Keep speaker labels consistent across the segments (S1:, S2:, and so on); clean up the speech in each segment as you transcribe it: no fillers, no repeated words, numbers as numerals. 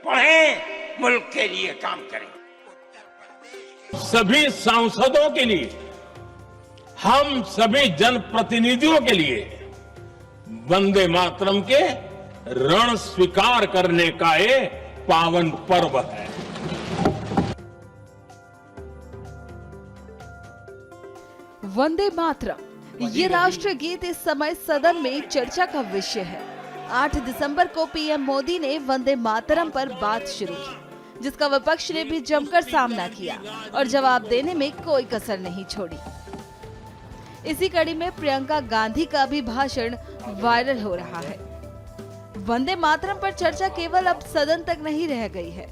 S1: पढ़ें, मुल्क के लिए काम करें।
S2: सभी सांसदों के लिए, हम सभी जनप्रतिनिधियों के लिए वंदे मातरम के ऋण स्वीकार करने का ये पावन पर्व है।
S3: वंदे मातरम ये राष्ट्रगीत इस समय सदन में चर्चा का विषय है। 8 दिसंबर को पीएम मोदी ने वंदे मातरम पर बात शुरू की, जिसका विपक्ष ने भी जमकर सामना किया और जवाब देने में कोई कसर नहीं छोड़ी। इसी कड़ी में प्रियंका गांधी का भी भाषण वायरल हो रहा है। वंदे मातरम पर चर्चा केवल अब सदन तक नहीं रह गई है,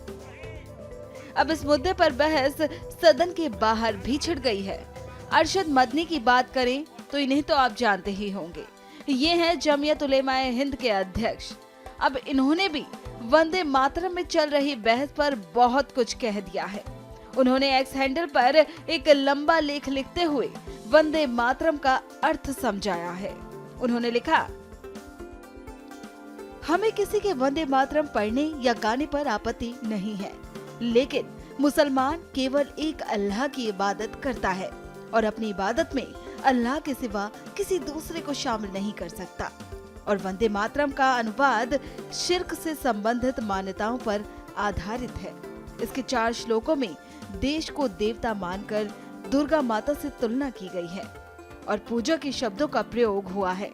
S3: अब इस मुद्दे पर बहस सदन के बाहर भी छिड़ गई है। अरशद मदनी की बात करें तो इन्हें तो आप जानते ही होंगे, ये हैं जमीयत उलेमाए हिंद के अध्यक्ष। अब इन्होंने भी वंदे मातरम में चल रही बहस पर बहुत कुछ कह दिया है। उन्होंने एक्स हैंडल पर एक लंबा लेख लिखते हुए वंदे मातरम का अर्थ समझाया है। उन्होंने लिखा, हमें किसी के वंदे मातरम पढ़ने या गाने पर आपत्ति नहीं है, लेकिन मुसलमान केवल एक अल्लाह की इबादत करता है और अपनी इबादत में अल्लाह के सिवा किसी दूसरे को शामिल नहीं कर सकता। और वंदे मातरम का अनुवाद शिर्क से संबंधित मान्यताओं पर आधारित है। इसके 4 श्लोकों में देश को देवता मानकर दुर्गा माता से तुलना की गई है और पूजा के शब्दों का प्रयोग हुआ है।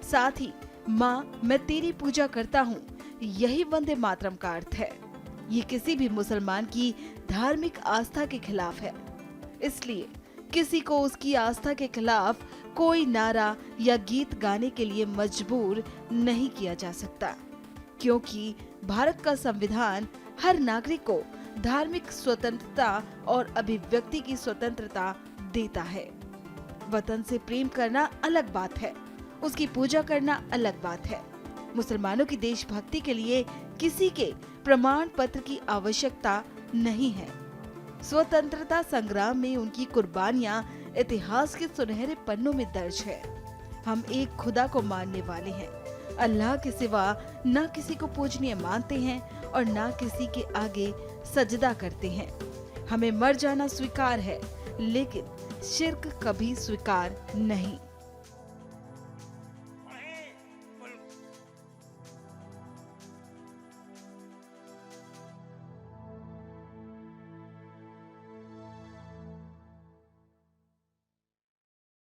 S3: साथ ही माँ मैं तेरी पूजा करता हूँ, यही वंदे मातरम का अर्थ है। ये किसी भी मुसलमान की धार्मिक आस्था के खिलाफ है, इसलिए किसी को उसकी आस्था के खिलाफ कोई नारा या गीत गाने के लिए मजबूर नहीं किया जा सकता, क्योंकि भारत का संविधान हर नागरिक को धार्मिक स्वतंत्रता और अभिव्यक्ति की स्वतंत्रता देता है। वतन से प्रेम करना अलग बात है, उसकी पूजा करना अलग बात है। मुसलमानों की देशभक्ति के लिए किसी के प्रमाण पत्र की आवश्यकता नहीं है। स्वतंत्रता संग्राम में उनकी कुर्बानियां इतिहास के सुनहरे पन्नों में दर्ज है। हम एक खुदा को मानने वाले हैं, अल्लाह के सिवा न किसी को पूजनीय मानते हैं और न किसी के आगे सजदा करते हैं। हमें मर जाना स्वीकार है, लेकिन शिर्क कभी स्वीकार नहीं।